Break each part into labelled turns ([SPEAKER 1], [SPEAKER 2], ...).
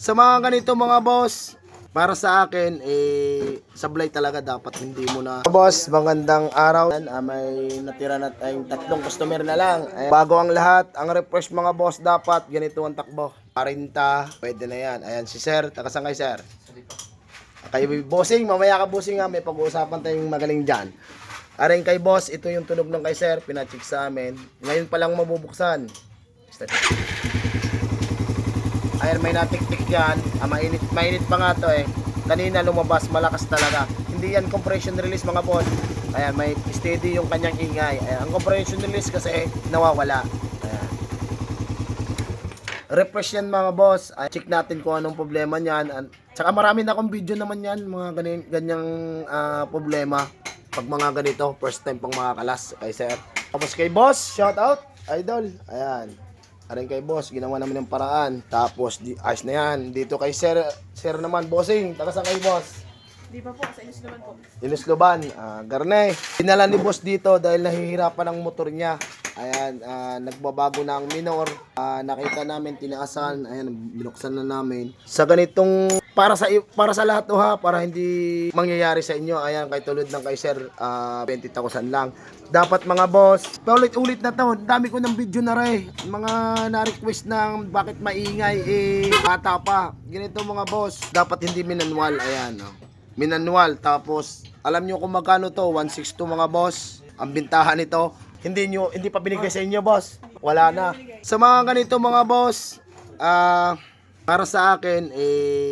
[SPEAKER 1] Sa mga ganito mga boss, para sa akin, sablay talaga dapat hindi mo na. Boss, magandang araw. May natira na tayong 3 customer na lang. Bago ang lahat, ang refresh mga boss dapat ganito ang takbo. 40, pwede na yan. Ayan si sir, taga saan kayo sir? Kay bossing, mamaya ka bossing ha, may pag-uusapan tayong magaling dyan. Aring kay boss, ito yung tunog ng kay sir, pinacheck sa amin. Ngayon pa lang mabubuksan. Ayan, may natik-tik yan. Mainit pa nga to eh. Kanina lumabas, malakas talaga. Hindi yan compression release mga boss. Ayan, may steady yung kanyang ingay. Ayan, ang compression release kasi nawawala. Ayan. Refresh yan mga boss. Ayan, check natin kung anong problema niyan. Tsaka marami na akong video naman yan. Mga ganyang problema. Pag mga ganito, first time pang makakalas kay sir. Tapos kay boss, shout out, idol. Ayan. Aring kay boss, ginawa namin ng paraan. Tapos, ayos na yan. Dito kay sir naman, bossing. Taga saan kay boss?
[SPEAKER 2] Di pa po, sa Ilusluban po.
[SPEAKER 1] Ilusluban, Garne. Dinala ni boss dito dahil nahihirapan ang motor niya. Ayan, nagbabago na ang minor. Nakita namin, tinaasan. Ayan, binuksan na namin. Sa ganitong, para sa lahat to ha, para hindi mangyayari sa inyo. Ayan, kay tulad ng kay sir, 20,000 lang. Dapat mga boss, paulit-ulit na to. Dami ko ng video na rin. Mga na-request ng bakit maingay, bata pa. Ganito mga boss, dapat hindi minanwal. Ayan, no. Minanwal. Tapos, alam nyo kung magkano to, 162 mga boss. Ang bintahan nito, hindi pa binigay sa inyo boss. Wala na. Sa mga ganito mga boss, para sa akin,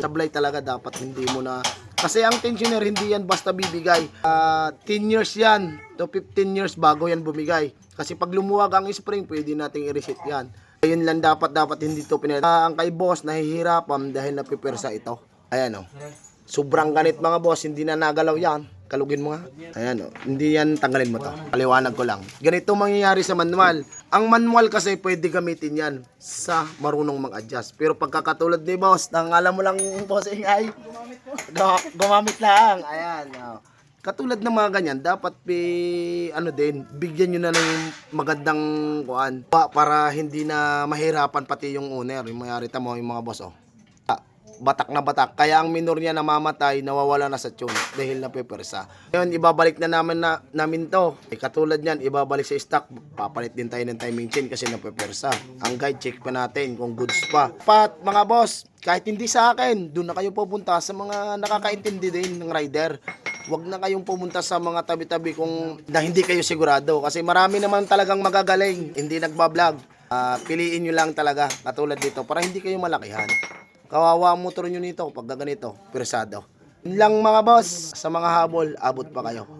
[SPEAKER 1] sablay talaga dapat hindi mo na. Kasi ang tensioner hindi yan basta bibigay. 10 years yan to 15 years bago yan bumigay. Kasi pag lumuwag ang spring, pwede nating i-reset yan. Ayun lang dapat hindi to ang kay boss nahihirapan dahil napipersa ito. Ayan o. Sobrang ganit mga boss, hindi na nagalaw yan. Kalugin mo nga. Ayan o. Hindi yan, tanggalin mo to. Paliwanag ko lang. Ganito mangyayari sa manual. Ang manual kasi pwede gamitin yan sa marunong mag-adjust. Pero pagkakatulad ni boss, nang alam mo lang bossing ay gumamit lang. Ayan o. Katulad ng mga ganyan, dapat bigyan nyo na ng magandang kuan para hindi na mahirapan pati yung owner. Yung mayari tamo, yung mga boss o. Batak na batak. Kaya ang minor niya namamatay, nawawala na sa tune dahil napipersa. Ngayon, ibabalik na namin to. Katulad niyan, ibabalik sa stock. Papalit din tayo ng timing chain kasi napipersa. Ang guide, check pa natin kung goods pa. Mga boss, kahit hindi sa akin, doon na kayo pupunta sa mga nakakaintindi din ng rider. Huwag na kayong pumunta sa mga tabi-tabi kung hindi kayo sigurado. Kasi marami naman talagang magagaling, hindi nagbablog. Piliin nyo lang talaga, katulad dito, para hindi kayo malakihan. Kawawa ang motor nyo nito pag ganito, persado. Yun lang mga boss, sa mga habol, abot pa kayo.